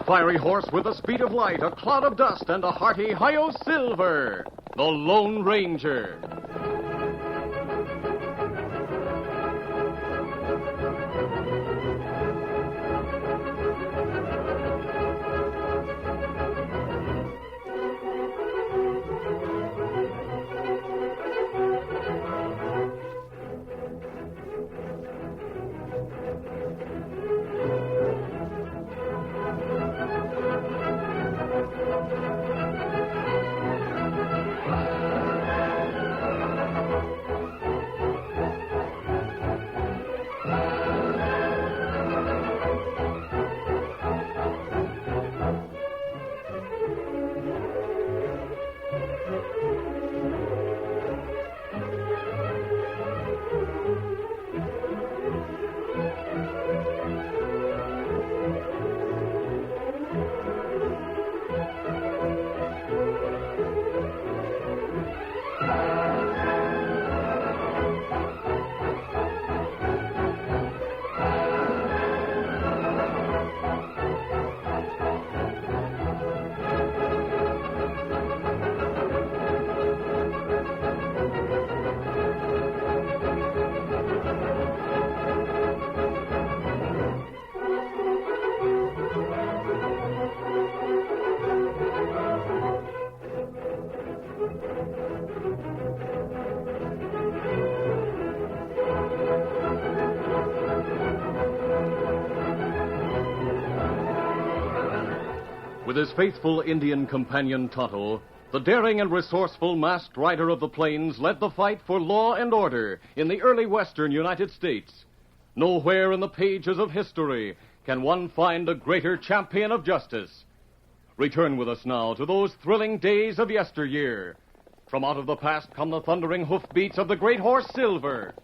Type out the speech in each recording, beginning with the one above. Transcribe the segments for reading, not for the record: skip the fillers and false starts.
fiery horse with the speed of light, a cloud of dust, and a hearty Hi-Yo Silver, the Lone Ranger. With his faithful Indian companion Tonto, the daring and resourceful masked rider of the plains led the fight for law and order in the early western United States. Nowhere in the pages of history can one find a greater champion of justice. Return with us now to those thrilling days of yesteryear. From out of the past come the thundering hoofbeats of the great horse Silver.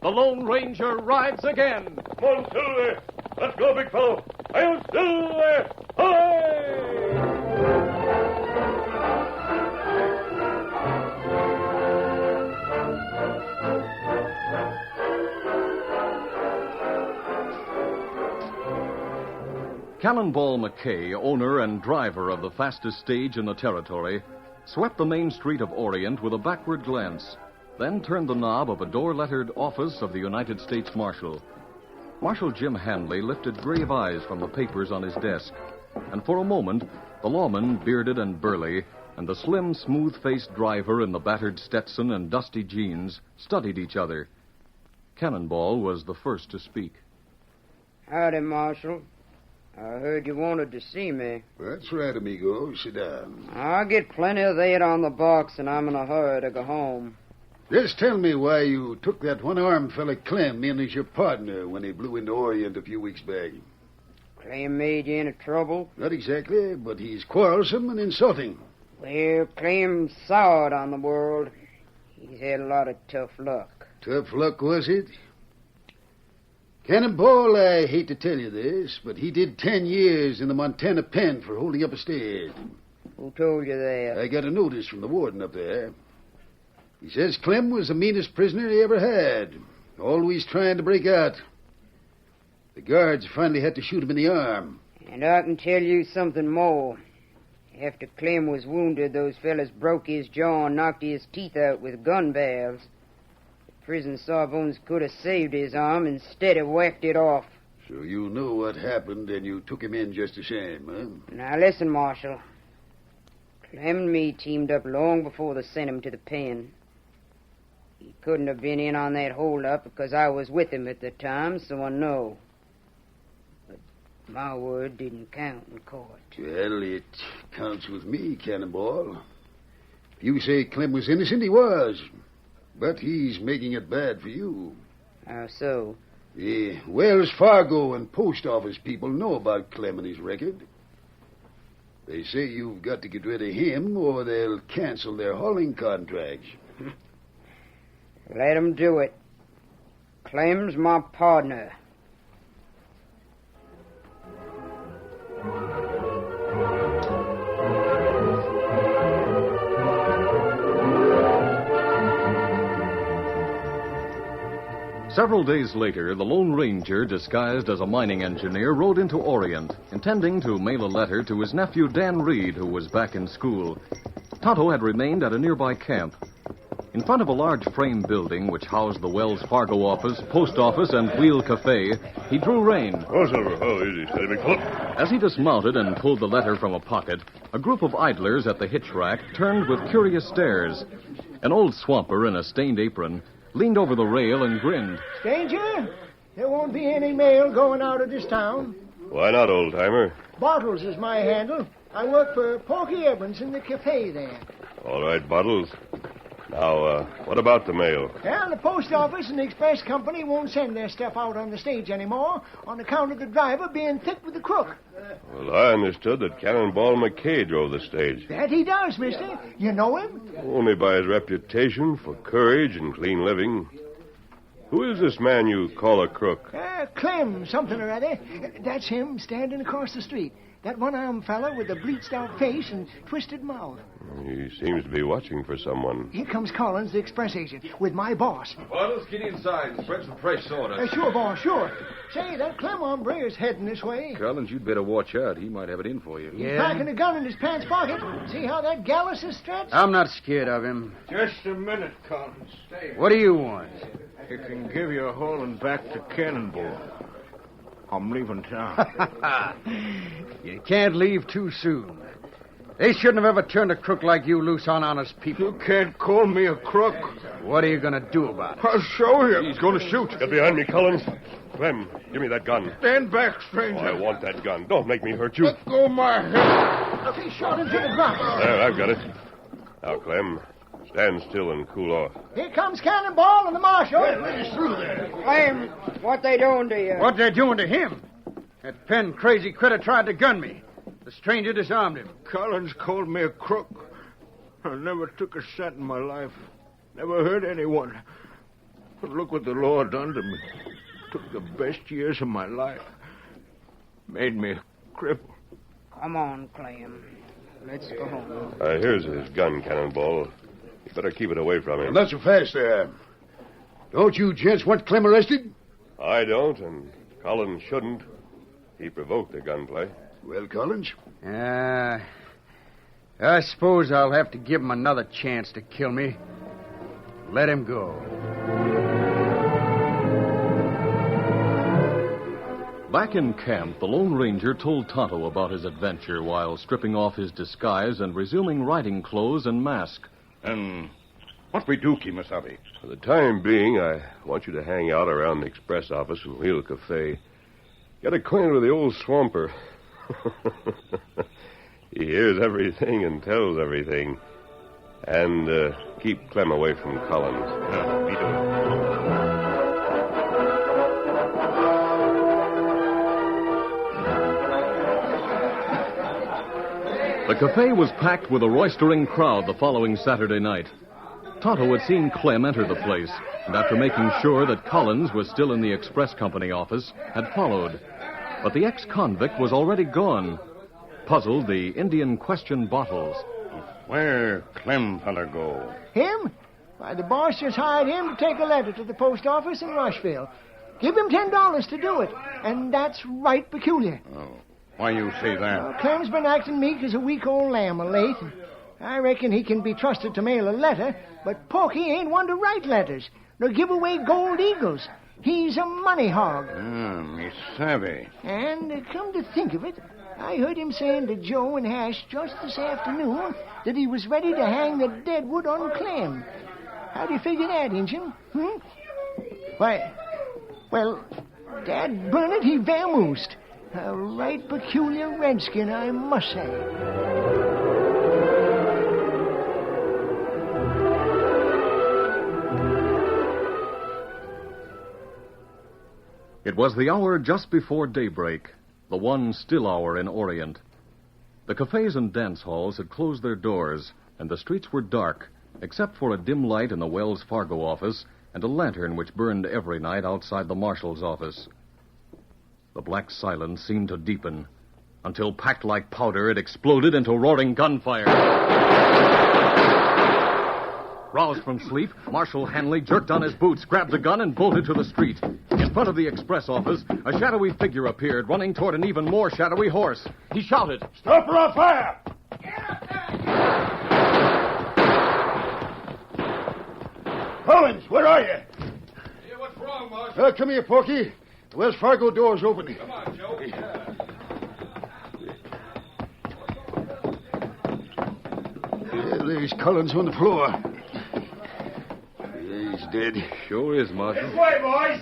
The Lone Ranger rides again. Come on, Silver. Let's go, big fellow. Hi-Yo Silver! Hooray! Cannonball McKay, owner and driver of the fastest stage in the territory, swept the main street of Orient with a backward glance, then turned the knob of a door-lettered office of the United States Marshal. Marshal Jim Hanley lifted grave eyes from the papers on his desk, and for a moment, the lawman, bearded and burly, and the slim, smooth-faced driver in the battered Stetson and dusty jeans studied each other. Cannonball was the first to speak. Howdy, Marshal. I heard you wanted to see me. That's right, amigo. Sit down. I'll get plenty of that on the box, and I'm in a hurry to go home. Just tell me why you took that one-armed fella Clem in as your partner when he blew into Orient a few weeks back. Clem made you any trouble? Not exactly, but he's quarrelsome and insulting. Well, Clem's soured on the world. He's had a lot of tough luck. Tough luck, was it? Cannonball, I hate to tell you this, but he did 10 years in the Montana pen for holding up a state. Who told you that? I got a notice from the warden up there. He says Clem was the meanest prisoner he ever had, always trying to break out. The guards finally had to shoot him in the arm. And I can tell you something more. After Clem was wounded, those fellas broke his jaw and knocked his teeth out with gun barrels. Prison sawbones could have saved his arm, instead of whacked it off. So you knew what happened, and you took him in just the same, huh? Now listen, Marshal. Clem and me teamed up long before they sent him to the pen. He couldn't have been in on that hold-up because I was with him at the time, so I know. But my word didn't count in court. Well, it counts with me, Cannonball. If you say Clem was innocent, he was. But he's making it bad for you. How so? The Wells Fargo and post office people know about Clem and his record. They say you've got to get rid of him or they'll cancel their hauling contracts. Let 'em do it. Clem's my partner. Several days later, the Lone Ranger, disguised as a mining engineer, rode into Orient, intending to mail a letter to his nephew Dan Reed, who was back in school. Tonto had remained at a nearby camp. In front of a large frame building which housed the Wells Fargo office, post office, and Wheel Cafe, he drew rein. Oh, Silver. Oh, easy, steady, big fellow. As he dismounted and pulled the letter from a pocket, a group of idlers at the hitch rack turned with curious stares. An old swamper in a stained apron leaned over the rail and grinned. Stranger, there won't be any mail going out of this town. Why not, old-timer? Bottles is my handle. I work for Porky Evans in the cafe there. All right, Bottles. Now, what about the mail? Well, the post office and the express company won't send their stuff out on the stage anymore on account of the driver being thick with the crook. Well, I understood that Cannonball McKay drove the stage. That he does, mister. You know him? Only by his reputation for courage and clean living. Who is this man you call a crook? Clem, something or other. That's him standing across the street. That one-armed fella with the bleached-out face and twisted mouth. He seems to be watching for someone. Here comes Collins, the express agent, with my boss. Bottles, get inside and spread some fresh soda. Sure, boss, sure. Say, that Clem hombre is heading this way. Collins, you'd better watch out. He might have it in for you. He's packing a gun in his pants pocket. See how that gallus is stretched? I'm not scared of him. Just a minute, Collins. Stay. What do you want? It can give you a hauling back to Cannonball. I'm leaving town. You can't leave too soon. They shouldn't have ever turned a crook like you loose on honest people. You can't call me a crook. What are you going to do about it? I'll show you. He's going to shoot. Get behind me, Collins. Clem, give me that gun. Stand back, stranger. I want that gun. Don't make me hurt you. Let go my hand. Look, he shot him to the ground. There, I've got it. Now, Clem, stand still and cool off. Here comes Cannonball and the marshal. Clem, what they doing to you? What they're doing to him? That Penn crazy critter tried to gun me. The stranger disarmed him. Collins called me a crook. I never took a cent in my life. Never hurt anyone. But look what the law done to me. Took the best years of my life. Made me a cripple. Come on, Clem. Let's go home. Here's his gun, Cannonball. You better keep it away from him. Not so fast there. Don't you gents want Clem arrested? I don't, and Collins shouldn't. He provoked the gunplay. Well, Collins? I suppose I'll have to give him another chance to kill me. Let him go. Back in camp, the Lone Ranger told Tonto about his adventure while stripping off his disguise and resuming riding clothes and mask. And what we do, Kimasabi? For the time being, I want you to hang out around the express office and Wheel Cafe. Get acquainted with the old swamper. He hears everything and tells everything. And keep Clem away from Collins. We do. The cafe was packed with a roistering crowd the following Saturday night. Tonto had seen Clem enter the place, and after making sure that Collins was still in the express company office, had followed. But the ex-convict was already gone. Puzzled, the Indian questioned Bottles. Where Clem feller go? Him? Why, the boss just hired him to take a letter to the post office in Rushville. Give him $10 to do it, and that's right peculiar. Oh, why you say that? Clem's been acting meek as a week-old lamb of late. I reckon he can be trusted to mail a letter, but Porky ain't one to write letters, nor give away gold eagles. He's a money hog. Me savvy. And come to think of it, I heard him saying to Joe and Hash just this afternoon that he was ready to hang the deadwood on Clem. How do you figure that, Injun? Why, well, Dad burn it, he vamoosed. A right peculiar redskin, I must say. It was the hour just before daybreak, the one still hour in Orient. The cafes and dance halls had closed their doors, and the streets were dark, except for a dim light in the Wells Fargo office and a lantern which burned every night outside the marshal's office. The black silence seemed to deepen, until packed like powder, it exploded into roaring gunfire. Roused from sleep, Marshal Hanley jerked on his boots, grabbed a gun, and bolted to the street. In front of the express office, a shadowy figure appeared, running toward an even more shadowy horse. He shouted, "Stop or I'll fire!" Collins, where are you? Hey, what's wrong, Marshal? Come here, Porky. The Wells Fargo door's open. Come on, Joe. There's Collins on the floor. Yeah, he's dead. Sure is, Marshal. This way, boys.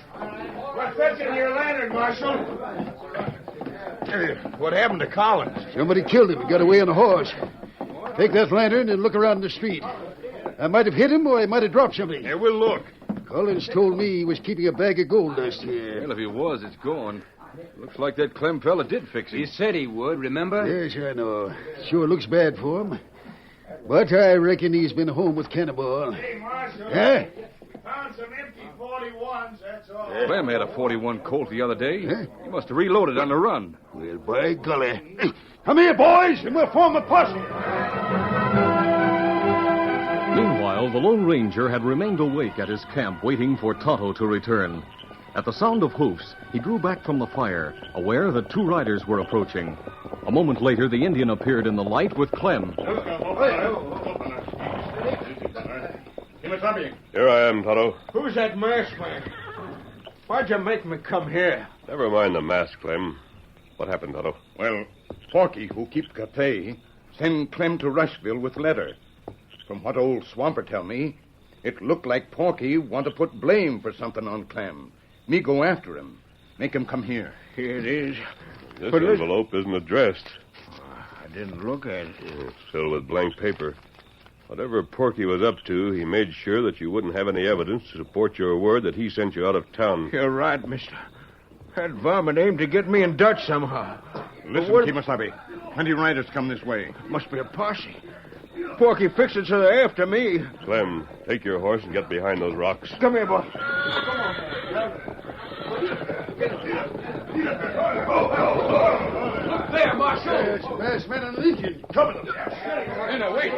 We're fetching your lantern, Marshal. What happened to Collins? Somebody killed him and got away on a horse. Take that lantern and look around the street. I might have hit him or I might have dropped something. Yeah, we'll look. Collins told me he was keeping a bag of gold dust here. Well, if he was, it's gone. Looks like that Clem fella did fix it. He said he would, remember? Yes, I know. Sure looks bad for him. But I reckon he's been home with Cannonball. Hey, Marshal. Huh? We found some empty 41s, that's all. Clem had a 41 Colt the other day. Huh? He must have reloaded on the run. Well, by golly. Come here, boys, and we'll form a posse. Meanwhile, the Lone Ranger had remained awake at his camp, waiting for Tonto to return. At the sound of hoofs, he drew back from the fire, aware that two riders were approaching. A moment later, the Indian appeared in the light with Clem. Here I am, Tonto. Who's that masked man? Why'd you make me come here? Never mind the mask, Clem. What happened, Tonto? Well, Porky, who keep Cathay, send Clem to Rushville with letter. From what old Swamper tell me, it looked like Porky want to put blame for something on Clem. Me go after him. Make him come here. Here it is. This But listen- envelope isn't addressed. I didn't look at it. It's filled with blank paper. Whatever Porky was up to, he made sure that you wouldn't have any evidence to support your word that he sent you out of town. You're right, mister. That varmint aimed to get me in Dutch somehow. Listen, What- Kemosabe. Plenty riders come this way. Must be a posse. Porky fixed it so they're after me. Clem, take your horse and get behind those rocks. Come here, boy. There, Marshal! It's a masked man and an Indian. Cover them. Hey, now, wait.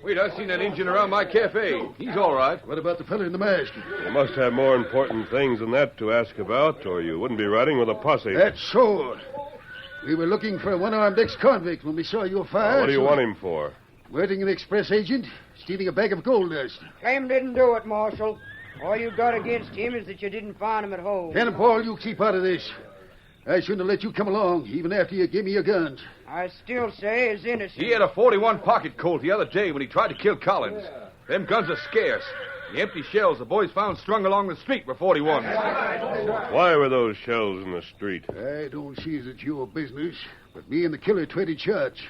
Wait, I've seen that Injun around my cafe. He's all right. What about the fella in the mask? You must have more important things than that to ask about, or you wouldn't be riding with a posse. That's so. We were looking for a one-armed ex-convict when we saw your fire. What do you want him for? Waiting an express agent, stealing a bag of gold dust. Clem didn't do it, Marshal. All you got against him is that you didn't find him at home. Cannonball, you keep out of this. I shouldn't have let you come along, even after you gave me your guns. I still say he's innocent. He had a 41 pocket Colt the other day when he tried to kill Collins. Them guns are scarce. The empty shells the boys found strung along the street were 41s. Why were those shells in the street? I don't see as it's your business, but me and the killer traded shots.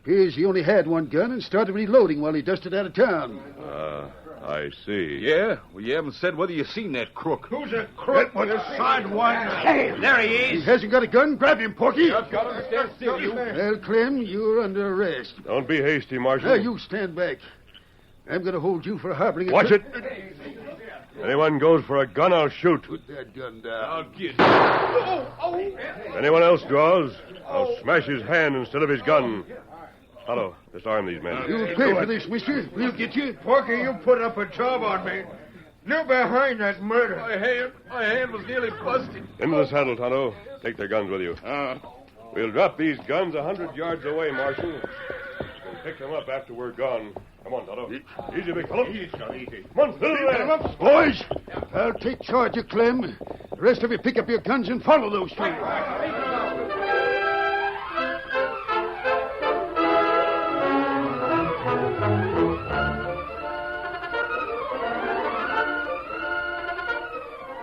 Appears he only had one gun and started reloading while he dusted out of town. I see. Yeah? Well, you haven't said whether you seen that crook. Who's a crook with a sidewinder? Hey, There he He is. hasn't got a gun. Grab him, Porky. Got him. Stand still, you. Well, Clem, you're under arrest. Don't be hasty, Marshal. Now, you stand back. I'm going to hold you for harboring a... Watch it. Anyone goes for a gun, I'll shoot. Put that gun down. I'll get If anyone else draws, I'll smash his hand instead of his gun. Otto, disarm these men. You'll pay for this, mister. We'll get you. Porky, you put up a job on me. You're behind that murder. My hand was nearly busted. Into the saddle, Tonto. Take their guns with you. We'll drop these guns 100 yards away, Marshal. We'll pick them up after we're gone. Come on, Tonto. Easy, big fellow. Easy. Come on, Phil. Boys, I'll take charge of Clem. The rest of you pick up your guns and follow those two.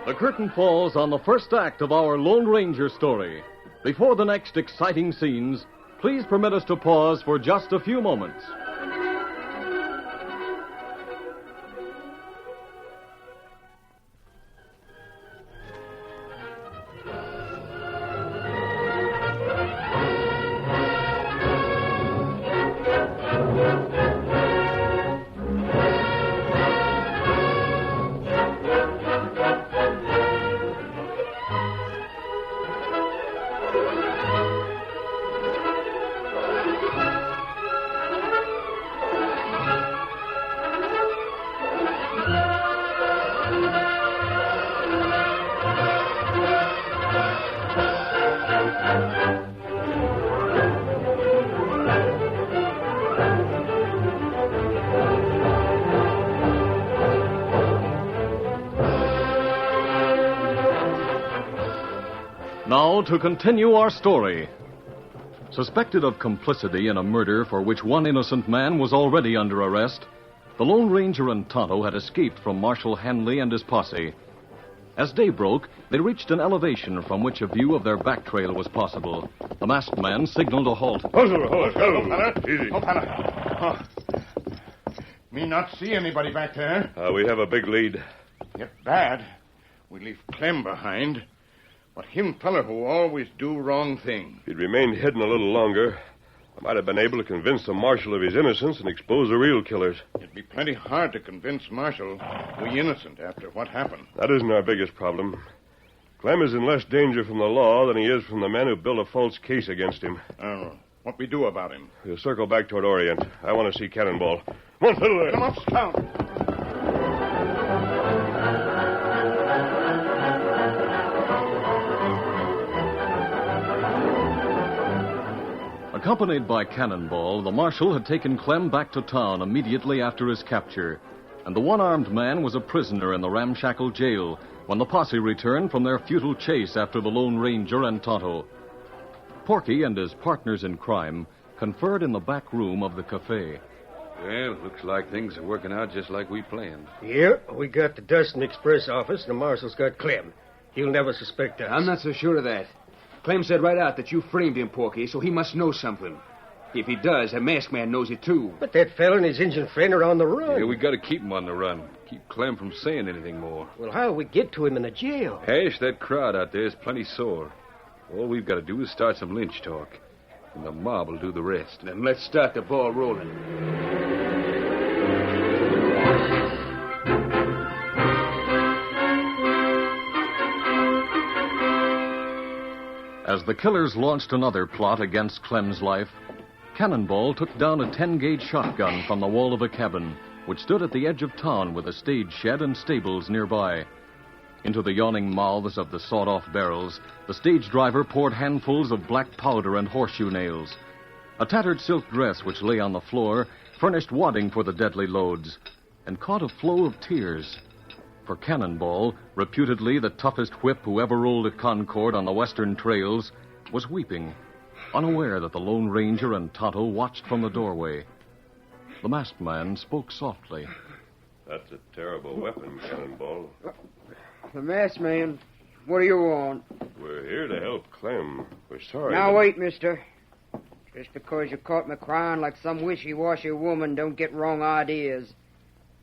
The curtain falls on the first act of our Lone Ranger story. Before the next exciting scenes, please permit us to pause for just a few moments. Now, to continue our story. Suspected of complicity in a murder for which one innocent man was already under arrest, the Lone Ranger and Tonto had escaped from Marshal Hanley and his posse. As day broke, they reached an elevation from which a view of their back trail was possible. The masked man signaled a halt. Easy. Me not see anybody back there. We have a big lead. Yet bad. We leave Clem behind. But him feller who always do wrong thing. If he'd remained hidden a little longer, I might have been able to convince the marshal of his innocence and expose the real killers. It'd be plenty hard to convince Marshal we innocent after what happened. That isn't our biggest problem. Clem is in less danger from the law than he is from the men who built a false case against him. Oh, what we do about him? We'll circle back toward Orient. I want to see Cannonball. Come on, fiddle there. Come up, Scout. Accompanied by Cannonball, the marshal had taken Clem back to town immediately after his capture, and the one-armed man was a prisoner in the ramshackle jail when the posse returned from their futile chase after the Lone Ranger and Tonto. Porky and his partners in crime conferred in the back room of the cafe. Well, looks like things are working out just like we planned. Yeah, we got the Dustin Express office, and the marshal's got Clem. He'll never suspect us. I'm not so sure of that. Clem said right out that you framed him, Porky, so he must know something. If he does, a masked man knows it, too. But that fella and his Injun friend are on the run. Yeah, we got to keep him on the run. Keep Clem from saying anything more. Well, how'll we get to him in the jail? Hash, that crowd out there is plenty sore. All we've got to do is start some lynch talk, and the mob will do the rest. Then let's start the ball rolling. As the killers launched another plot against Clem's life, Cannonball took down a 10-gauge shotgun from the wall of a cabin, which stood at the edge of town with a stage shed and stables nearby. Into the yawning mouths of the sawed-off barrels, the stage driver poured handfuls of black powder and horseshoe nails. A tattered silk dress which lay on the floor furnished wadding for the deadly loads, and caught a flow of tears. For Cannonball, reputedly the toughest whip who ever rolled at Concord on the western trails, was weeping, unaware that the Lone Ranger and Tonto watched from the doorway. The masked man spoke softly. That's a terrible weapon, Cannonball. The masked man, what do you want? We're here to help Clem. We're sorry. Now, wait, mister. Just because you caught me crying like some wishy-washy woman, don't get wrong ideas.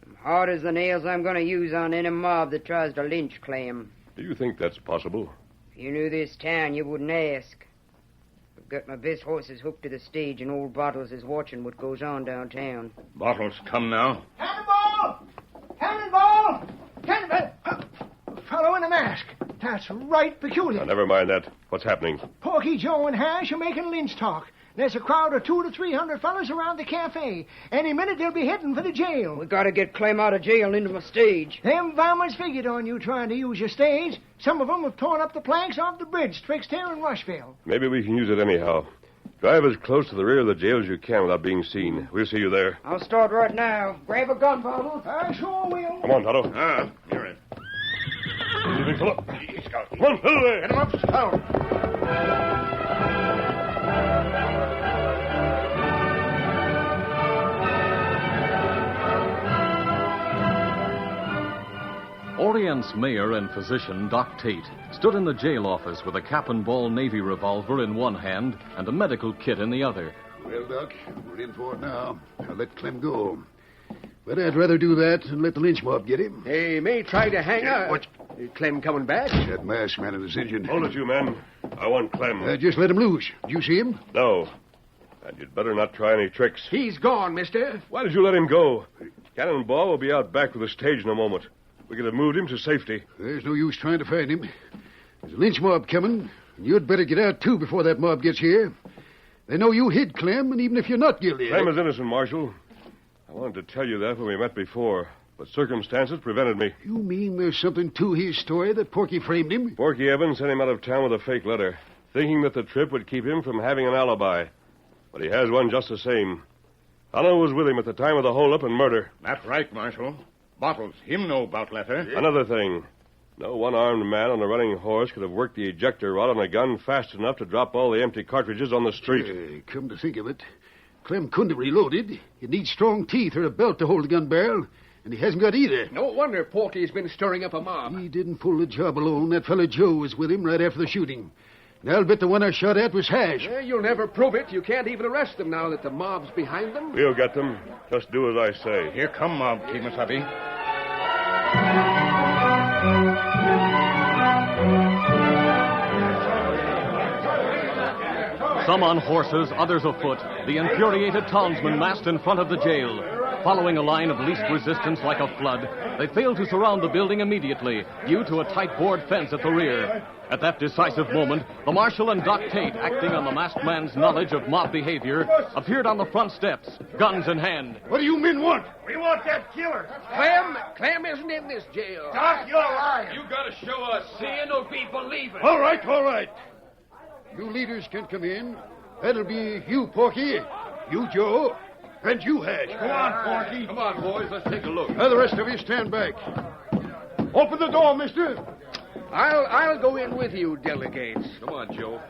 I'm hard as the nails I'm going to use on any mob that tries to lynch Clem. Do you think that's possible? If you knew this town, you wouldn't ask. I've got my best horses hooked to the stage, and old Bottles is watching what goes on downtown. Bottles, come now. Cannonball! Cannonball! Cannonball! Fellow in a mask. That's right peculiar. Now, never mind that. What's happening? Porky, Joe, and Hash are making lynch talk. There's a crowd of 200 to 300 fellas around the cafe. Any minute they'll be heading for the jail. We got to get Clem out of jail and into my stage. Them varmints figured on you trying to use your stage. Some of them have torn up the planks off the bridge twixt here and Rushville. Maybe we can use it anyhow. Drive as close to the rear of the jail as you can without being seen. We'll see you there. I'll start right now. Grab a gun, Bottle. I sure will. Come on, Tonto. You're in. Easy, big fellow. Scout. Come on, fiddle there. Get him up, Scout. Orient's mayor and physician, Doc Tate, stood in the jail office with a cap and ball Navy revolver in one hand and a medical kit in the other. Well, Doc, we're in for it now. I'll let Clem go. But I'd rather do that than let the lynch mob get him. They may try to hang us. What? Clem coming back? That masked man and his engine. Hold it, you men. I want Clem. Just let him loose. Did you see him? No. And you'd better not try any tricks. He's gone, mister. Why did you let him go? Cannonball will be out back with the stage in a moment. We could have moved him to safety. There's no use trying to find him. There's a lynch mob coming, and you'd better get out, too, before that mob gets here. They know you hid Clem, and even if you're not guilty... Clem is innocent, Marshal. I wanted to tell you that when we met before, but circumstances prevented me. You mean there's something to his story that Porky framed him? Porky Evans sent him out of town with a fake letter, thinking that the trip would keep him from having an alibi. But he has one just the same. Anna was with him at the time of the holdup and murder. That's right, Marshal. Bottles, him know about letter. Another thing. No one-armed man on a running horse could have worked the ejector rod on a gun fast enough to drop all the empty cartridges on the street. Come to think of it, Clem couldn't have reloaded. He'd need strong teeth or a belt to hold the gun barrel, and he hasn't got either. No wonder Porky's been stirring up a mob. He didn't pull the job alone. That fellow Joe was with him right after the shooting. And I'll bet the one I shot at was Hash. You'll never prove it. You can't even arrest them now that the mob's behind them. We'll get them. Just do as I say. Here come mob, Kemosabe. Some on horses, others afoot, the infuriated townsmen massed in front of the jail. Following a line of least resistance like a flood, they failed to surround the building immediately due to a tight board fence at the rear. At that decisive moment, the marshal and Doc Tate, acting on the masked man's knowledge of mob behavior, appeared on the front steps, guns in hand. What do you men want? We want that killer. Clem isn't in this jail. Doc, you're lying. You gotta show us seeing or be believing. All right, all right. You leaders can come in. That'll be you, Porky, you, Joe, and you, Hash. Go on, Porky. Come on, boys, let's take a look. Now, the rest of you stand back. Open the door, mister. I'll go in with you, delegates. Come on, Joe.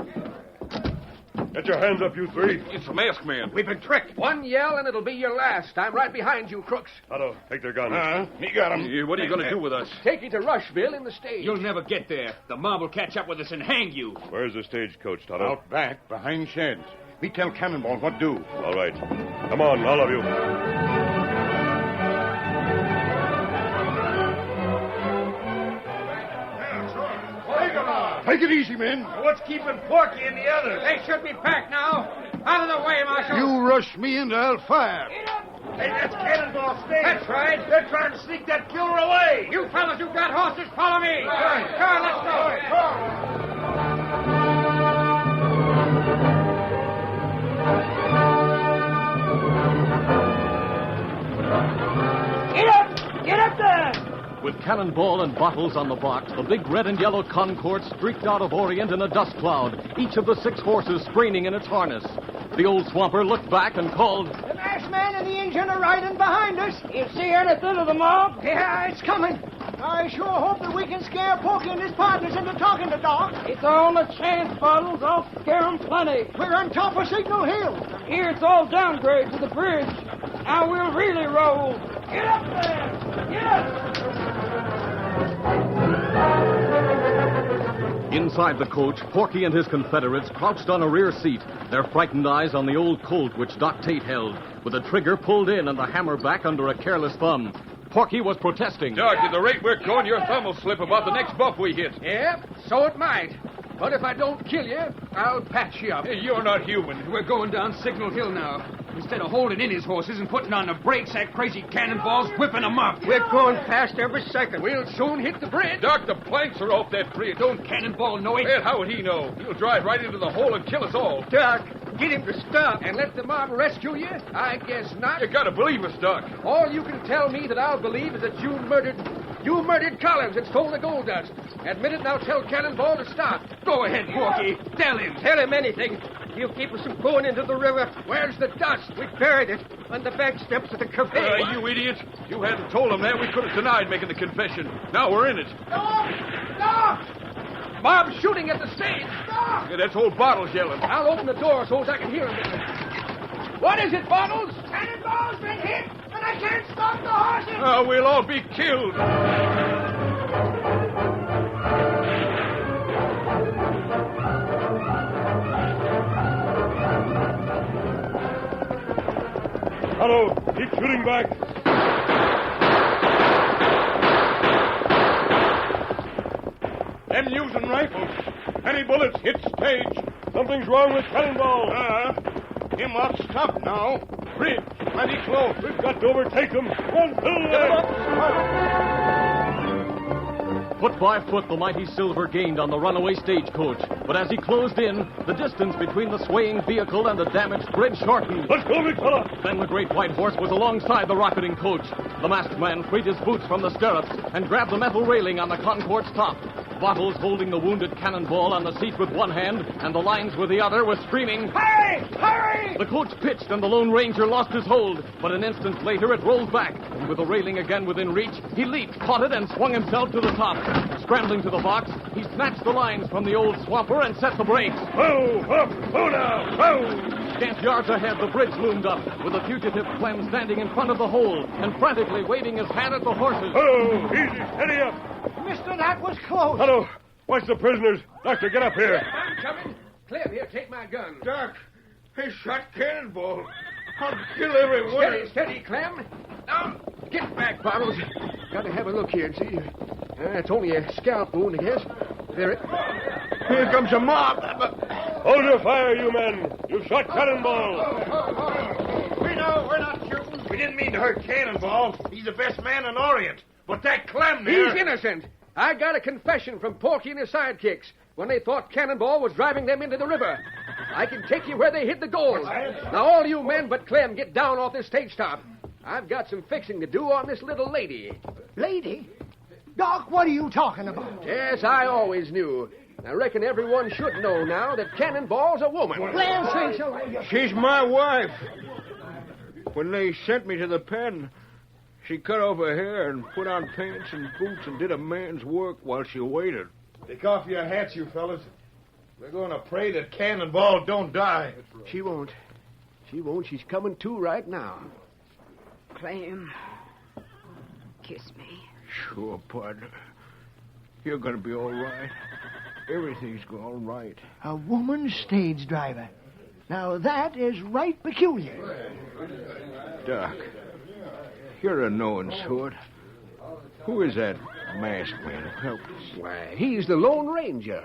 Get your hands up, you three. It's a masked man. We've been tricked. One yell and it'll be your last. I'm right behind you, crooks. Otto, take their guns. Me got him. What are you going to do with us? Take you to Rushville in the stage. You'll never get there. The mob will catch up with us and hang you. Where's the stagecoach, Toto? Out back, behind sheds. Me tell Cannonball what do. All right. Come on, all of you. Take it easy, men. What's keeping Porky and the others? They should be packed now. Out of the way, Marshal. You rush me and I'll fire. Hey, that's Cannonball stage. That's right. They're trying to sneak that killer away. You fellas who've got horses, follow me. Come on, let's go. Get up there! With Cannonball and bottles on the box, the big red and yellow Concord streaked out of Orient in a dust cloud, each of the 6 horses straining in its harness. The old swamper looked back and called, The masked man and the engine are riding behind us. You see anything of the mob? Yeah, it's coming. I sure hope that we can scare Porky and his partners into talking to Doc. It's our only chance, Bottles. I'll scare 'em plenty. We're on top of Signal Hill. Here it's all downgrade to the bridge. Now we'll really roll. Get up there! Get up! Inside the coach, Porky and his Confederates crouched on a rear seat, their frightened eyes on the old Colt which Doc Tate held, with the trigger pulled in and the hammer back under a careless thumb. Porky was protesting. Doc, at the rate we're going, your thumb will slip about the next buff we hit. Yep, so it might. But if I don't kill you, I'll patch you up. Hey, you're not human. We're going down Signal Hill now. Instead of holding in his horses and putting on the brakes, that crazy Cannonball's whipping them up. We're going fast every second. We'll soon hit the bridge. Doc, the planks are off that bridge. Don't Cannonball know it? Well, how would he know? He'll drive right into the hole and kill us all. Doc, get him to stop. And let the mob rescue you? I guess not. You gotta believe us, Doc. All you can tell me that I'll believe is that you murdered Collins and stole the gold dust. Admit it, and I'll tell Cannonball to stop. Go ahead, Porky. Tell him. Tell him anything. He'll keep us from going into the river. Where's the dust? We buried it on the back steps of the cafe. You idiot. You hadn't told him that, we could have denied making the confession. Now we're in it. Stop! Mob's shooting at the stage. Yeah, that's old Bottles yelling. I'll open the door so as I can hear him. What is it, Bottles? Cannonball's been hit, and I can't stop the horses. We'll all be killed. Otto, keep shooting back. Them using rifles. Any bullets hit stage. Something's wrong with Cannonball. Him up stop now. Bridge, mighty close. We've got to overtake them. Run, Foot by foot, the mighty Silver gained on the runaway stagecoach. But as he closed in, the distance between the swaying vehicle and the damaged bridge shortened. Let's go, big fella. Then the great white horse was alongside the rocketing coach. The masked man freed his boots from the stirrups and grabbed the metal railing on the Concorde's top. Bottles, holding the wounded Cannonball on the seat with one hand and the lines with the other, was screaming, Hurry! Hurry! The coach pitched and the Lone Ranger lost his hold, but an instant later it rolled back, and with the railing again within reach, he leaped, caught it, and swung himself to the top. Scrambling to the box, he snatched the lines from the old swamper and set the brakes. Whoa, up, whoa now, whoa! Scant yards ahead, the bridge loomed up, with the fugitive Clem standing in front of the hole and frantically waving his hand at the horses. Whoa, easy, steady up. Mister, that was close. Hello, watch the prisoners. Doctor, get up here. I'm coming. Clem, here, take my gun. Doc, he shot Cannonball. I'll kill every one. Steady, steady, Clem. Now, get back, Bottles. Got to have a look here and see. It's only a scalp wound, I guess. Here comes a mob. Hold your fire, you men. You shot Cannonball. We know we're not shooting. We didn't mean to hurt Cannonball. He's the best man in Orient. But that Clem there... He's innocent. I got a confession from Porky and his sidekicks when they thought Cannonball was driving them into the river. I can take you where they hid the gold. Now, all you men but Clem, get down off this stage top. I've got some fixing to do on this little lady. Lady? Doc, what are you talking about? Yes, I always knew. I reckon everyone should know now that Cannonball's a woman. Land say so. She's my wife. When they sent me to the pen, she cut off her hair and put on pants and boots and did a man's work while she waited. Take off your hats, you fellas. We're going to pray that Cannonball don't die. She won't. She won't. She's coming to right now. Clem, kiss me. Sure, partner. You're going to be all right. Everything's all right. A woman stage driver. Now, that is right peculiar. Doc, you're a knowing sort. Who is that masked man? Help us. Why, he's the Lone Ranger.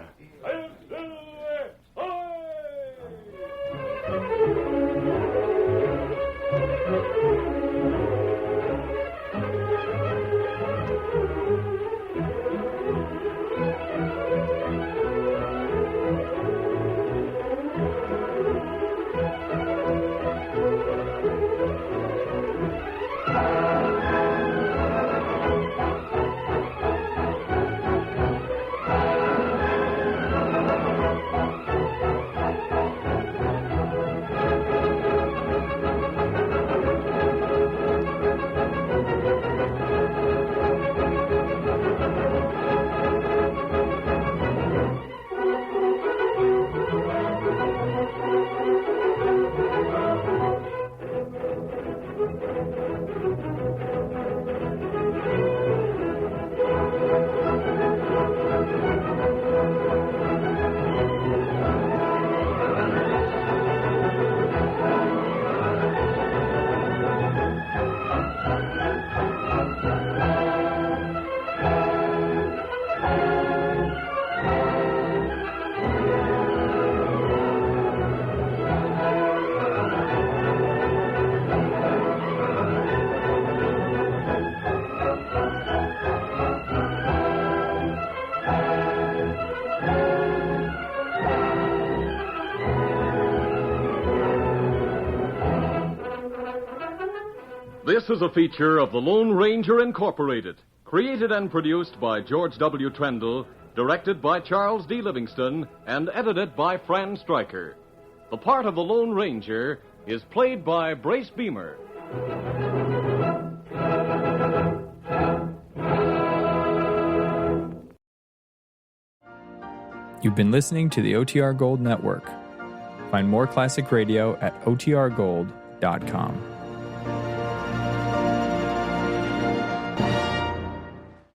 This is a feature of the Lone Ranger Incorporated, created and produced by George W. Trendle, directed by Charles D. Livingston, and edited by Fran Stryker. The part of the Lone Ranger is played by Brace Beamer. You've been listening to the OTR Gold Network. Find more classic radio at otrgold.com.